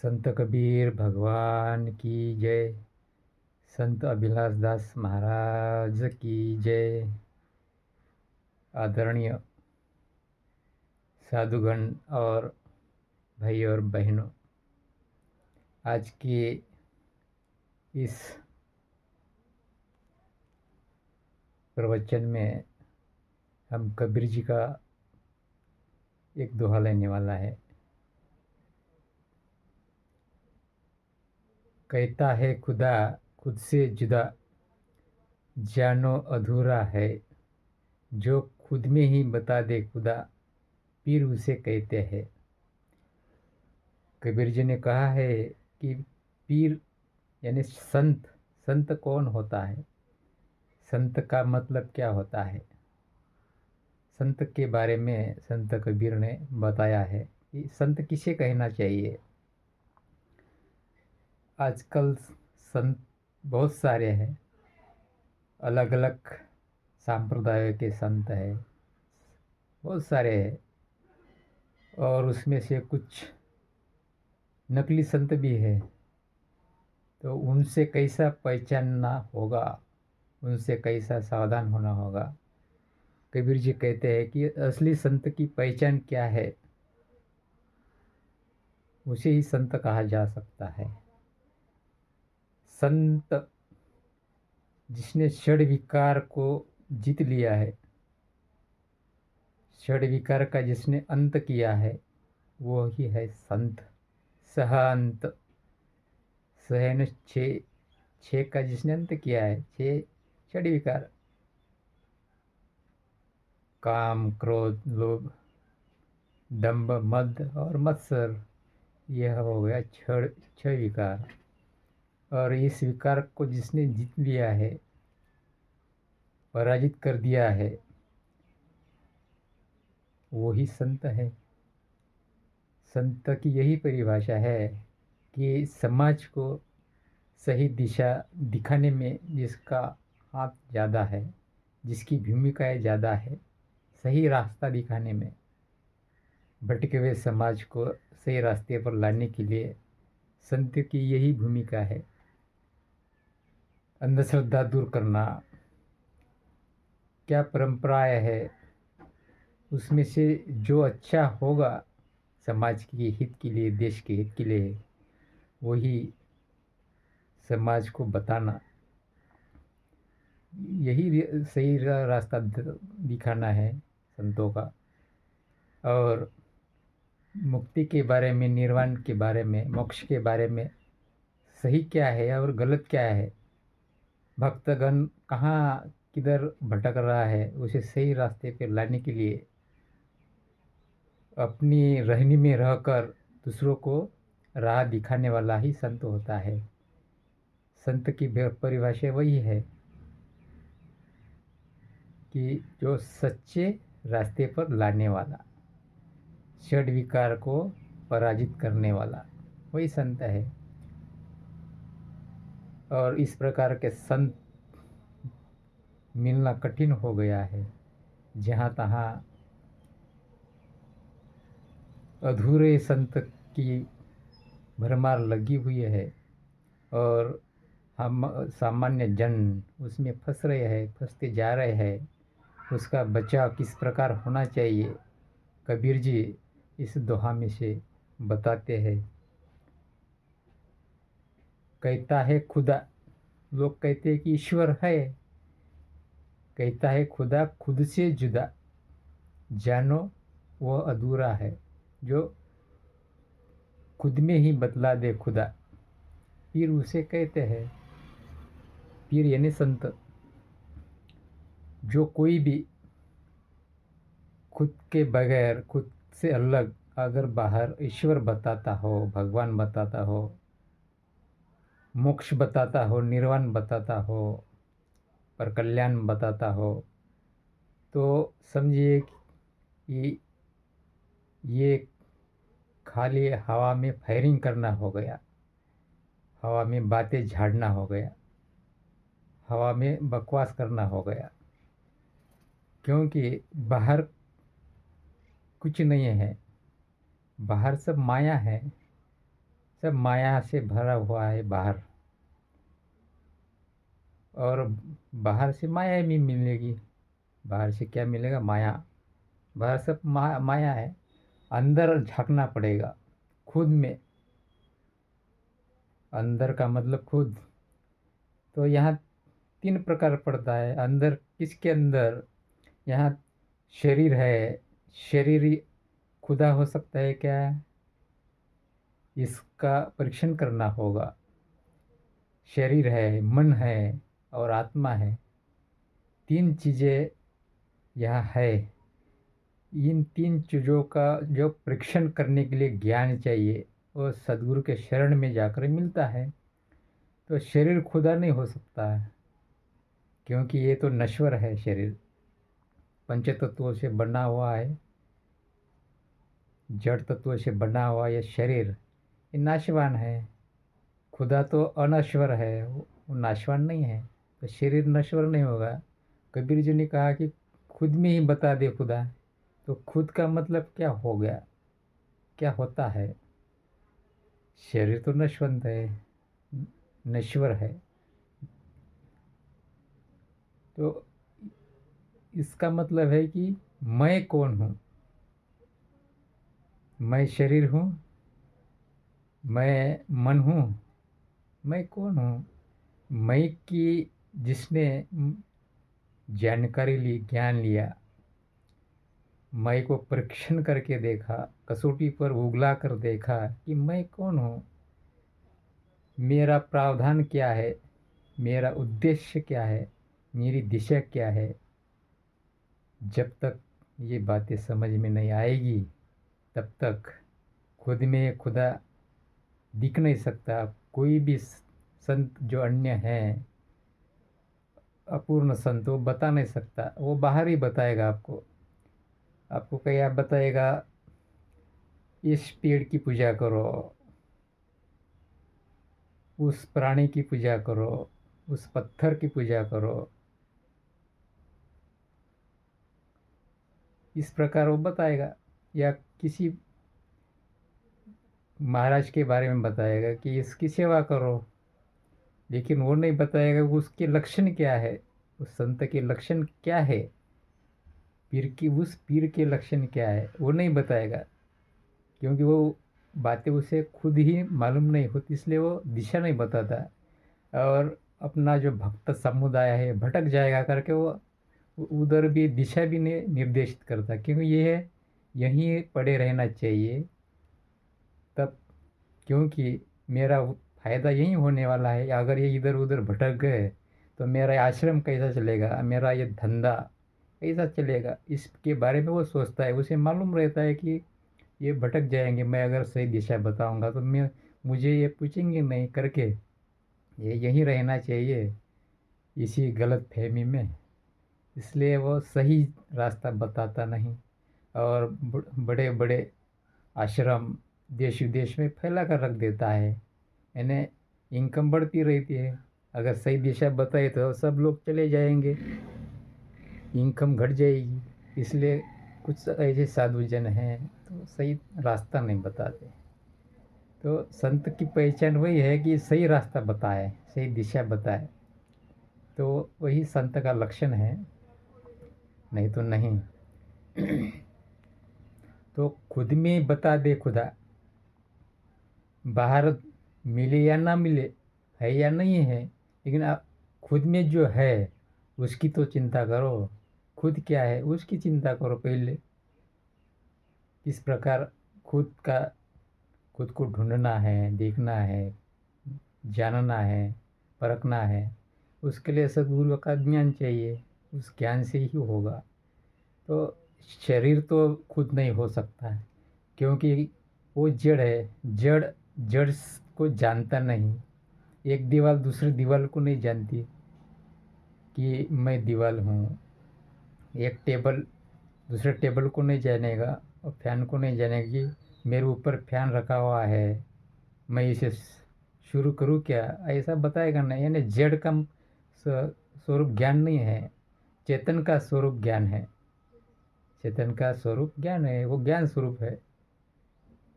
संत कबीर भगवान की जय। संत अभिलाष दास महाराज की जय। आदरणीय साधुगण और भाई और बहनों, आज के इस प्रवचन में हम कबीर जी का एक दोहा लेने वाला है। कहता है खुदा खुद से जुदा, जानो अधूरा है। जो खुद में ही बता दे खुदा, पीर उसे कहते हैं। कबीर जी ने कहा है कि पीर यानी संत। संत कौन होता है? संत का मतलब क्या होता है? संत के बारे में संत कबीर ने बताया है कि संत किसे कहना चाहिए। आजकल संत बहुत सारे हैं, अलग अलग संप्रदायों के संत हैं, बहुत सारे हैं। और उसमें से कुछ नकली संत भी है। तो उनसे कैसा पहचानना होगा, उनसे कैसा सावधान होना होगा। कबीर जी कहते हैं कि असली संत की पहचान क्या है, उसे ही संत कहा जा सकता है। संत जिसने षड विकार को जीत लिया है, षड विकार का जिसने अंत किया है, वो ही है संत। सहअंत सहन छः का जिसने अंत किया है, छः षड विकार, काम क्रोध लोभ दंभ मद और मत्सर, यह हो गया छह विकार। और इस विकार को जिसने जीत लिया है, पराजित कर दिया है, वो ही संत है। संत की यही परिभाषा है कि समाज को सही दिशा दिखाने में जिसका हाथ ज़्यादा है, जिसकी भूमिकाएं ज़्यादा है, सही रास्ता दिखाने में, भटके हुए समाज को सही रास्ते पर लाने के लिए संत की यही भूमिका है। अंधश्रद्धा दूर करना, क्या परंपराएं है, उसमें से जो अच्छा होगा समाज के हित के लिए, देश के हित के लिए, वही समाज को बताना, यही सही रास्ता दिखाना है संतों का। और मुक्ति के बारे में, निर्वाण के बारे में, मोक्ष के बारे में सही क्या है और गलत क्या है, भक्तगण कहाँ किधर भटक रहा है, उसे सही रास्ते पर लाने के लिए अपनी रहनी में रहकर दूसरों को राह दिखाने वाला ही संत होता है। संत की परिभाषा वही है कि जो सच्चे रास्ते पर लाने वाला, षड विकार को पराजित करने वाला, वही संत है। और इस प्रकार के संत मिलना कठिन हो गया है। जहाँ तहाँ अधूरे संत की भरमार लगी हुई है और हम सामान्य जन उसमें फंस रहे हैं, फंसते जा रहे हैं। उसका बचाव किस प्रकार होना चाहिए, कबीर जी इस दोहा में से बताते हैं। कहता है खुदा, लोग कहते हैं कि ईश्वर है। कहता है खुदा खुद से जुदा, जानो वह अधूरा है। जो खुद में ही बतला दे खुदा, पीर उसे कहते हैं। पीर यानी संत। जो कोई भी खुद के बगैर, खुद से अलग अगर बाहर ईश्वर बताता हो, भगवान बताता हो, मोक्ष बताता हो, निर्वाण बताता हो, पर कल्याण बताता हो, तो समझिए कि ये खाली हवा में फायरिंग करना हो गया, हवा में बातें झाड़ना हो गया, हवा में बकवास करना हो गया। क्योंकि बाहर कुछ नहीं है, बाहर सब माया है, सब माया से भरा हुआ है बाहर, और बाहर से माया भी मिलेगी। बाहर से क्या मिलेगा? माया। बाहर सब माया है, अंदर झांकना पड़ेगा खुद में। अंदर का मतलब खुद। तो यहाँ 3 प्रकार पड़ता है अंदर। किसके अंदर? यहाँ शरीर है। शरीर ही खुदा हो सकता है क्या? इसका परीक्षण करना होगा। शरीर है, मन है और आत्मा है, 3 चीज़ें यहाँ है। इन 3 चीज़ों का जो परीक्षण करने के लिए ज्ञान चाहिए, वो सदगुरु के शरण में जाकर मिलता है। तो शरीर खुदा नहीं हो सकता है, क्योंकि ये तो नश्वर है। शरीर पंच तत्वों से बना हुआ है, जड़ तत्वों से बना हुआ ये शरीर, ये नाशवान है। खुदा तो अनश्वर है, वो नाशवान नहीं है। तो शरीर नश्वर नहीं होगा। कबीर जी ने कहा कि खुद में ही बता दे खुदा। तो खुद का मतलब क्या हो गया? क्या होता है? शरीर तो नश्वंत है, नश्वर है। तो इसका मतलब है कि मैं कौन हूँ? मैं शरीर हूँ, मैं मन हूँ, मैं कौन हूँ? मैं की जिसने जानकारी ली, ज्ञान लिया, मैं को परीक्षण करके देखा, कसौटी पर उगला कर देखा कि मैं कौन हूँ, मेरा प्रावधान क्या है, मेरा उद्देश्य क्या है, मेरी दिशा क्या है। जब तक ये बातें समझ में नहीं आएगी, तब तक खुद में खुदा दिख नहीं सकता। कोई भी संत जो अन्य हैं, अपूर्ण संत, वो बता नहीं सकता। वो बाहर ही बताएगा आपको। आपको क्या बताएगा? इस पेड़ की पूजा करो, उस प्राणी की पूजा करो, उस पत्थर की पूजा करो, इस प्रकार वो बताएगा। या किसी महाराज के बारे में बताएगा कि इसकी सेवा करो, लेकिन वो नहीं बताएगा कि उसके लक्षण क्या है, उस संत के लक्षण क्या है, उस पीर के लक्षण क्या है, वो नहीं बताएगा। क्योंकि वो बातें उसे खुद ही मालूम नहीं होती, इसलिए वो दिशा नहीं बताता। और अपना जो भक्त समुदाय है भटक जाएगा करके वो उधर भी दिशा भी नहीं निर्देशित करता, क्योंकि ये है यहीं पड़े रहना चाहिए तब। क्योंकि मेरा फायदा यही होने वाला है। अगर ये इधर उधर भटक गए तो मेरा आश्रम कैसा चलेगा, मेरा ये धंधा कैसा चलेगा, इसके बारे में वो सोचता है। उसे मालूम रहता है कि ये भटक जाएंगे, मैं अगर सही दिशा बताऊंगा तो मुझे ये पूछेंगे नहीं करके, ये यहीं रहना चाहिए इसी गलत फहमी में। इसलिए वो सही रास्ता बताता नहीं। और बड़े बड़े आश्रम देश विदेश में फैला कर रख देता है। यानी इनकम बढ़ती रहती है। अगर सही दिशा बताए तो सब लोग चले जाएंगे, इनकम घट जाएगी। इसलिए कुछ ऐसे साधु जन हैं तो सही रास्ता नहीं बताते। तो संत की पहचान वही है कि सही रास्ता बताए, सही दिशा बताए। तो वही संत का लक्षण है, नहीं तो नहीं। तो खुद में बता दे खुदा। बाहर मिले या ना मिले, है या नहीं है, लेकिन आप खुद में जो है उसकी तो चिंता करो। खुद क्या है उसकी चिंता करो पहले। किस प्रकार खुद को ढूंढना है, देखना है, जानना है, परखना है। उसके लिए सद्गुरु का ज्ञान चाहिए। उस ज्ञान से ही होगा। तो शरीर तो खुद नहीं हो सकता है, क्योंकि वो जड़ है। जड़ जड़ को जानता नहीं। एक दीवार दूसरी दीवार को नहीं जानती कि मैं दीवार हूँ। एक टेबल दूसरे टेबल को नहीं जानेगा, और फैन को नहीं जानेगा कि मेरे ऊपर फैन रखा हुआ है, मैं इसे शुरू करूँ क्या, ऐसा बताएगा नहीं। यानी जड़ का स्वरूप ज्ञान नहीं है, चेतन का स्वरूप ज्ञान है। चेतन का स्वरूप ज्ञान है, वो ज्ञान स्वरूप है।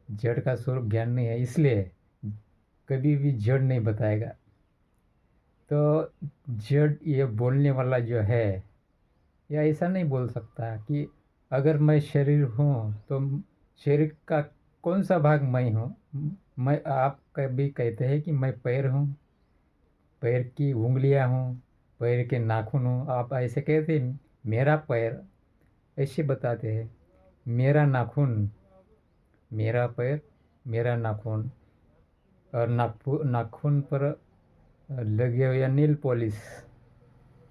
जड़ का स्वरूप ज्ञान नहीं है। इसलिए कभी भी जड़ नहीं बताएगा। तो जड़ ये बोलने वाला जो है, या ऐसा नहीं बोल सकता कि अगर मैं शरीर हूँ तो शरीर का कौन सा भाग मैं हूँ। मैं, आप कभी कहते हैं कि मैं पैर हूँ, पैर की उंगलियाँ हूँ, पैर के नाखून हूँ, आप ऐसे कहते हैं मेरा पैर, ऐसे बताते हैं मेरा नाखून, मेरा पैर, मेरा नाखून। और नाखून पर लगे हुए या नील पॉलिश,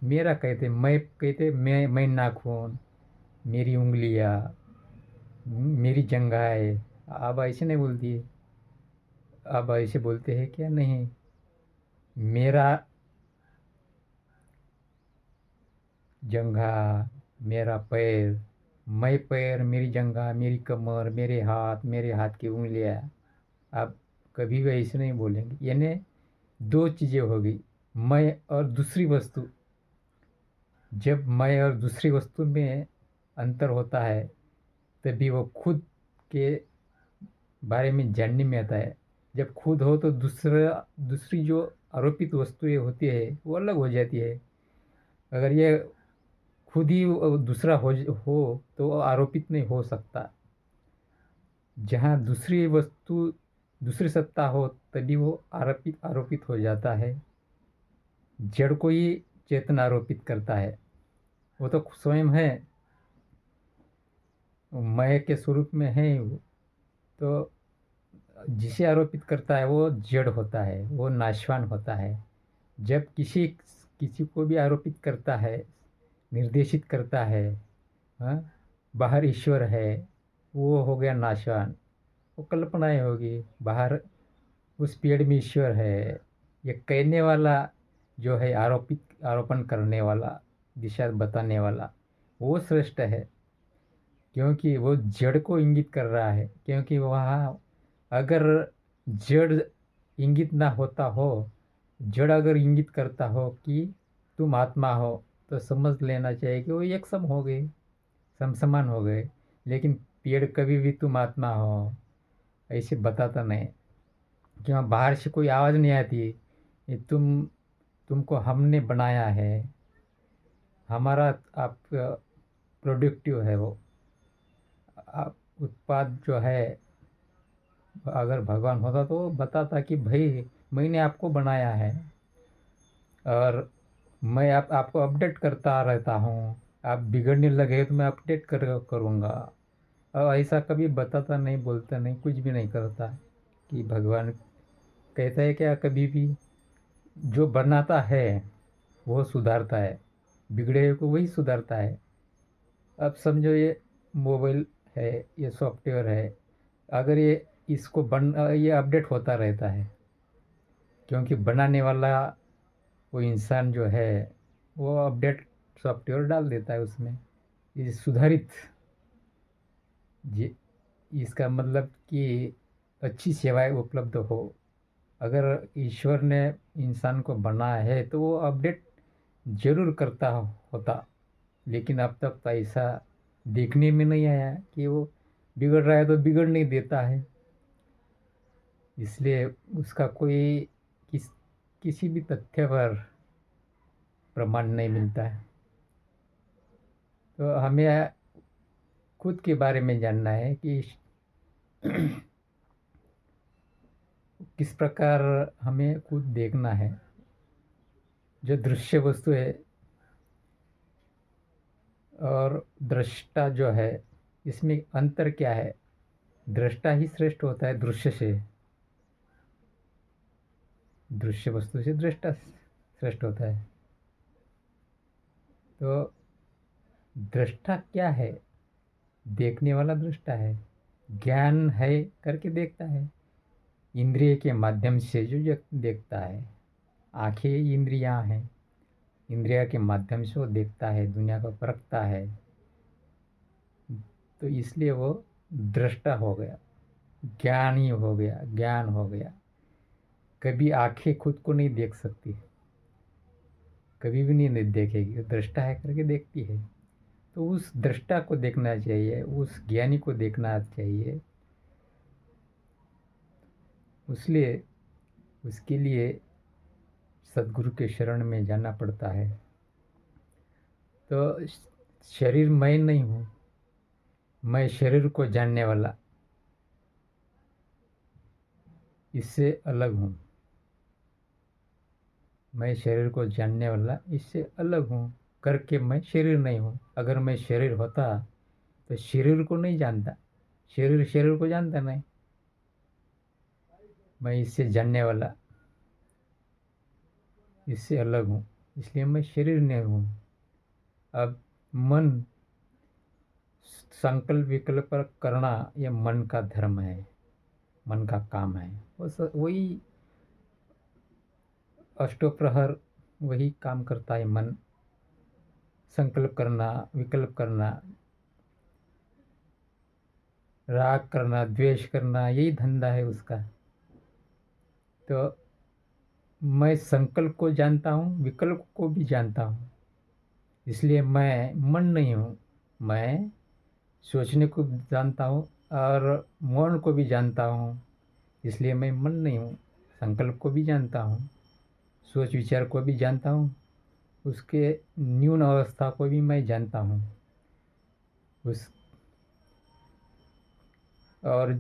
मेरा कहते, मैं कहते, मैं नाखून, मेरी उंगलियाँ, मेरी जंघाएं। आप ऐसे नहीं बोलती है, आप ऐसे बोलते हैं क्या? नहीं, मेरा जंघा, मेरा पैर, मैं पैर, मेरी जंघा, मेरी कमर, मेरे हाथ की उंगलियां। आप कभी भी ऐसे नहीं बोलेंगे। यानी दो चीज़ें होगी, मैं और दूसरी वस्तु। जब मैं और दूसरी वस्तु में अंतर होता है तभी वो खुद के बारे में जानने में आता है। जब खुद हो तो दूसरी जो आरोपित वस्तुएं होती है वो अलग हो जाती है। अगर ये खुद ही दूसरा हो तो वो आरोपित नहीं हो सकता। जहाँ दूसरी वस्तु, दूसरी सत्ता हो तभी वो आरोपित आरोपित हो जाता है। जड़ को ही चेतन आरोपित करता है, वो तो स्वयं है, मैं के स्वरूप में है वो। तो जिसे आरोपित करता है वो जड़ होता है, वो नाशवान होता है। जब किसी किसी को भी आरोपित करता है, निर्देशित करता है, हाँ, बाहर ईश्वर है, वो हो गया नाशवान। वो कल्पनाएं होगी, बाहर उस पेड़ में ईश्वर है। ये कहने वाला जो है, आरोपण करने वाला, दिशा बताने वाला, वो श्रेष्ठ है, क्योंकि वो जड़ को इंगित कर रहा है। क्योंकि वहाँ अगर जड़ इंगित ना होता हो, जड़ अगर इंगित करता हो कि तुम आत्मा हो, तो समझ लेना चाहिए कि वो एक सम हो गए, समसमान हो गए। लेकिन पेड़ कभी भी तुम आत्मा हो ऐसे बताता नहीं। कि बाहर से कोई आवाज़ नहीं आती, ये तुमको हमने बनाया है, हमारा आप प्रोडक्टिव है वो। आप उत्पाद जो है, अगर भगवान होता तो वो बताता कि भाई मैंने आपको बनाया है, और मैं आपको अपडेट करता रहता हूँ। आप बिगड़ने लगे तो मैं अपडेट करूँगा। और ऐसा कभी बताता नहीं, बोलता नहीं, कुछ भी नहीं करता। कि भगवान कहता है क्या कभी भी? जो बनाता है वो सुधारता है, बिगड़े हुए को वही सुधारता है। अब समझो ये मोबाइल है, ये सॉफ्टवेयर है, अगर ये अपडेट होता रहता है, क्योंकि बनाने वाला वो इंसान जो है वो अपडेट सॉफ्टवेयर डाल देता है उसमें, ये सुधारित। जी, इसका मतलब कि अच्छी सेवाएं उपलब्ध हो। अगर ईश्वर ने इंसान को बनाया है तो वो अपडेट जरूर करता होता। लेकिन अब तक तो ऐसा देखने में नहीं आया कि वो बिगड़ रहा है तो बिगड़ नहीं देता है। इसलिए उसका कोई किस किसी भी तथ्य पर प्रमाण नहीं मिलता है। तो हमें खुद के बारे में जानना है कि किस प्रकार हमें खुद देखना है। जो दृश्य वस्तु है और दृष्टा जो है, इसमें अंतर क्या है? दृष्टा ही श्रेष्ठ होता है दृश्य से, दृश्य वस्तु से दृष्टा श्रेष्ठ होता है। तो दृष्टा क्या है? देखने वाला दृष्टा है, ज्ञान है करके देखता है, इंद्रिय के माध्यम से जो देखता है। आंखें इंद्रियां हैं, इंद्रिया के माध्यम से वो देखता है, दुनिया को परखता है। तो इसलिए वो दृष्टा हो गया, ज्ञानी हो गया, ज्ञान हो गया। कभी आंखें खुद को नहीं देख सकती, कभी भी नहीं देखेगी, दृष्टा है करके देखती है। तो उस दृष्टा को देखना चाहिए, उस ज्ञानी को देखना चाहिए। इसलिए उसके लिए सद्गुरु के शरण में जाना पड़ता है। तो शरीर मैं नहीं हूँ, मैं शरीर को जानने वाला, इससे अलग हूँ। मैं शरीर को जानने वाला इससे अलग हूँ करके मैं शरीर नहीं हूँ। अगर मैं शरीर होता तो शरीर को नहीं जानता, शरीर शरीर को जानता नहीं। मैं इससे जानने वाला, इससे अलग हूँ, इसलिए मैं शरीर नहीं हूँ। अब मन संकल्प विकल्प करना यह मन का धर्म है, मन का काम है। वही अष्टोप्रहर वही काम करता है मन, संकल्प करना, विकल्प करना, राग करना, द्वेष करना, यही धंधा है उसका। तो मैं संकल्प को जानता हूँ, विकल्प को भी जानता हूँ, इसलिए मैं मन नहीं हूँ। मैं सोचने को भी जानता हूँ और मौन को भी जानता हूँ, इसलिए मैं मन नहीं हूँ। संकल्प को भी जानता हूँ, सोच विचार को भी जानता हूँ, उसके न्यून अवस्था को भी मैं जानता हूँ। उस और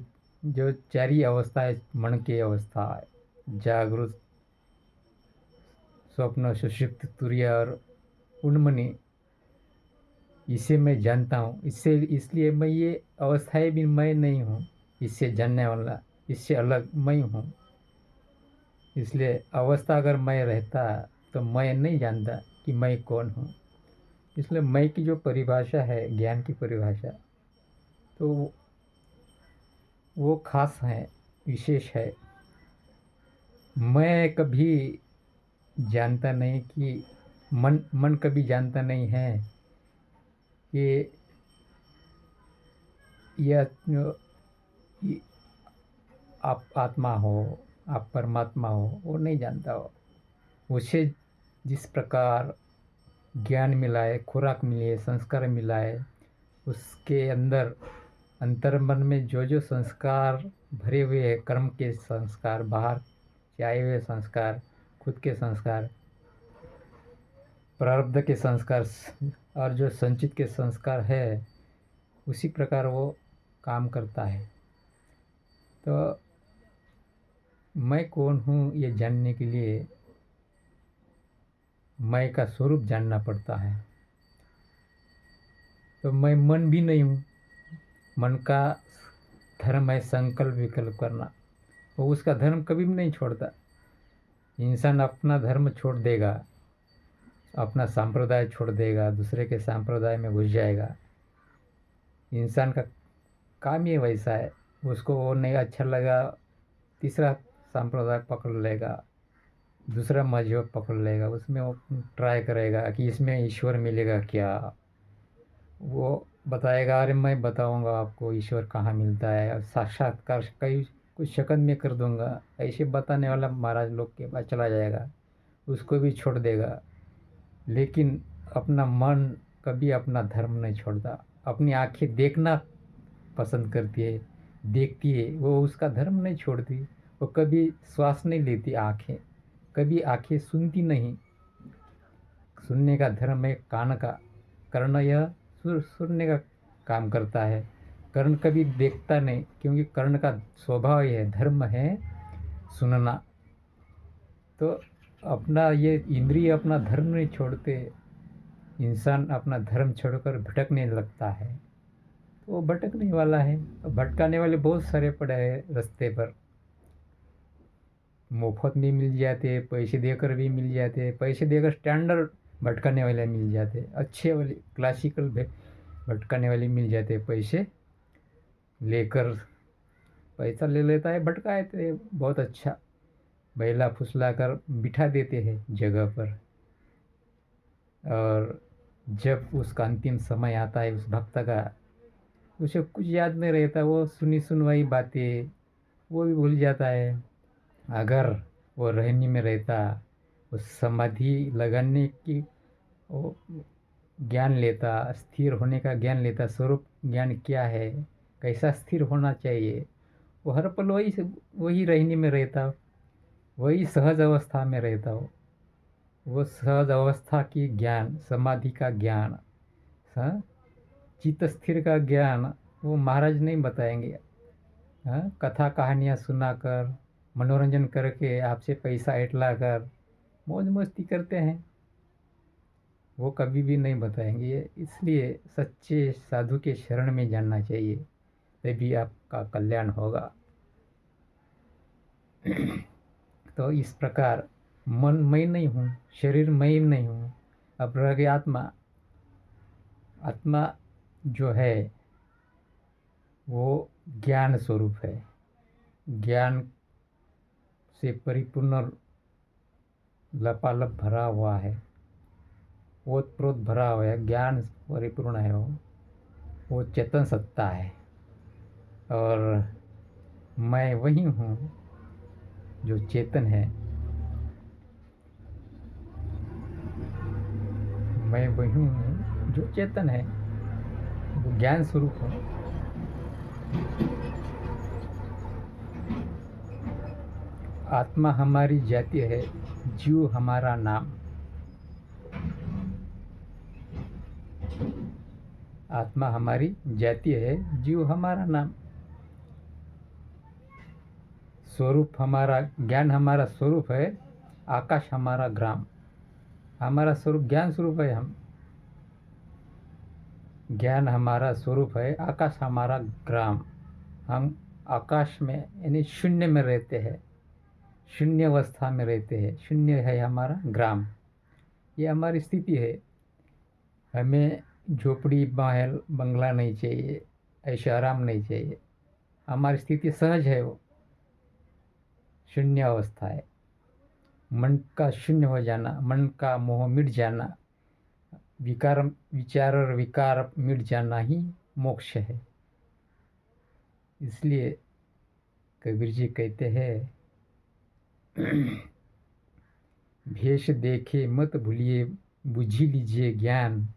जो चारी अवस्था है मन की अवस्था, जागृत, स्वप्न, सुषुप्त, तुरीय और उन्मनी, इसे मैं जानता हूँ। इससे इसलिए मैं ये अवस्थाएं भी मैं नहीं हूँ, इससे जानने वाला, इससे अलग मैं हूँ। इसलिए अवस्था अगर मैं रहता तो मैं नहीं जानता कि मैं कौन हूँ। इसलिए मैं की जो परिभाषा है, ज्ञान की परिभाषा, तो वो खास है, विशेष है। मैं कभी जानता नहीं कि मन मन कभी जानता नहीं है कि यह आप आत्मा हो, आप परमात्मा हो, वो नहीं जानता हो। उसे जिस प्रकार ज्ञान मिला है, खुराक मिली है, संस्कार मिला है, उसके अंदर अंतर्मन में जो जो संस्कार भरे हुए हैं, कर्म के संस्कार, बाहर से आए हुए संस्कार, खुद के संस्कार, प्रारब्ध के संस्कार और जो संचित के संस्कार है, उसी प्रकार वो काम करता है। तो मैं कौन हूँ ये जानने के लिए मैं का स्वरूप जानना पड़ता है। तो मैं मन भी नहीं हूँ, मन का धर्म है संकल्प विकल्प करना, वो उसका धर्म कभी भी नहीं छोड़ता। इंसान अपना धर्म छोड़ देगा, अपना संप्रदाय छोड़ देगा, दूसरे के संप्रदाय में घुस जाएगा। इंसान का काम ही वैसा है, उसको वो नहीं अच्छा लगा, तीसरा संप्रदाय पकड़ लेगा, दूसरा मजहब पकड़ लेगा, उसमें वो ट्राई करेगा कि इसमें ईश्वर मिलेगा क्या। वो बताएगा, अरे मैं बताऊंगा आपको ईश्वर कहाँ मिलता है, साक्षात्कार कई कुछ सेकंड में कर दूंगा, ऐसे बताने वाला महाराज लोग के पास चला जाएगा, उसको भी छोड़ देगा। लेकिन अपना मन कभी अपना धर्म नहीं छोड़ता। अपनी आंखें देखना पसंद करती है, देखती है, वो उसका धर्म नहीं छोड़ती। वो कभी श्वास नहीं लेती आंखें, कभी आंखें सुनती नहीं। सुनने का धर्म है कान का, कर्ण यह सुनने का काम करता है। कर्ण कभी देखता नहीं, क्योंकि कर्ण का स्वभाव है, धर्म है सुनना। तो अपना ये इंद्रिय अपना धर्म नहीं छोड़ते, इंसान अपना धर्म छोड़कर भटकने लगता है, तो वो भटकने वाला है। भटकाने वाले बहुत सारे पड़े हैं रास्ते पर, मुफ्त भी मिल जाते, पैसे देकर भी मिल जाते, पैसे देकर स्टैंडर्ड भटकाने वाले मिल जाते, अच्छे वाले क्लासिकल भटकाने वाले मिल जाते, पैसे लेकर पैसा ले लेता है, भटकाए थे बहुत अच्छा, बहला फुसला कर बिठा देते हैं जगह पर। और जब उसका अंतिम समय आता है उस भक्त का, उसे कुछ याद नहीं रहता, वो सुनी सुनवाई बातें वो भी भूल जाता है। अगर वो रहनी में रहता, उस समाधि लगाने की वो ज्ञान लेता, स्थिर होने का ज्ञान लेता, स्वरूप ज्ञान क्या है, कैसा स्थिर होना चाहिए, वो हर पल वही रहने में रहता, वही सहज अवस्था में रहता हो। वो सहज अवस्था की ज्ञान, समाधि का ज्ञान, हाँ, चित्त स्थिर का ज्ञान वो महाराज नहीं बताएंगे। हाँ, कथा कहानियाँ सुनाकर, मनोरंजन करके, आपसे पैसा ऐंठला कर मौज मस्ती करते हैं, वो कभी भी नहीं बताएंगे। इसलिए सच्चे साधु के शरण में जाना चाहिए, तभी आपका कल्याण होगा। तो इस प्रकार मन मैं नहीं हूँ, शरीर मैं नहीं हूँ, अब रह गया आत्मा। आत्मा जो है वो ज्ञान स्वरूप है, ज्ञान से परिपूर्ण लपालप भरा हुआ है, ओतप्रोत भरा हुआ है, ज्ञान परिपूर्ण है। वो चेतन सत्ता है, और मैं वही हूँ जो चेतन है। मैं वही हूँ जो चेतन है, वो ज्ञान स्वरूप है। आत्मा हमारी जाति है, जीव हमारा नाम। आत्मा हमारी जाति है, जीव हमारा नाम। स्वरूप हमारा, ज्ञान हमारा स्वरूप है, आकाश हमारा ग्राम। हमारा स्वरूप ज्ञान स्वरूप है। हम ज्ञान हमारा स्वरूप है, आकाश हमारा ग्राम। हम आकाश में यानी शून्य में रहते हैं, शून्य अवस्था में रहते हैं। शून्य है हमारा ग्राम, ये हमारी स्थिति है। हमें झोपड़ी महल बंगला नहीं चाहिए, ऐशो आराम नहीं चाहिए। हमारी स्थिति सहज है, वो शून्य अवस्था है। मन का शून्य हो जाना, मन का मोह मिट जाना, विकार विचार और विकार मिट जाना ही मोक्ष है। इसलिए कबीर जी कहते हैं, भेष देखे मत भूलिए, बुझी लीजिए ज्ञान,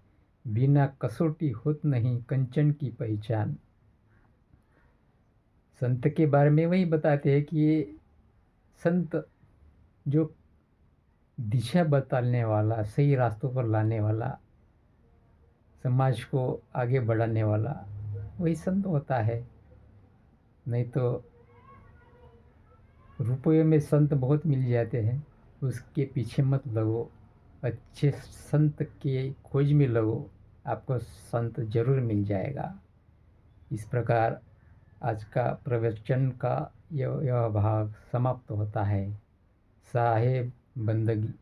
बिना कसौटी होत नहीं कंचन की पहचान। संत के बारे में वही बताते हैं कि ये संत जो दिशा बताने वाला, सही रास्तों पर लाने वाला, समाज को आगे बढ़ाने वाला, वही संत होता है। नहीं तो रुपये में संत बहुत मिल जाते हैं, उसके पीछे मत लगो, अच्छे संत के खोज में लगो, आपको संत जरूर मिल जाएगा। इस प्रकार आज का प्रवचन का यह भाग समाप्त होता है। साहेब बंदगी।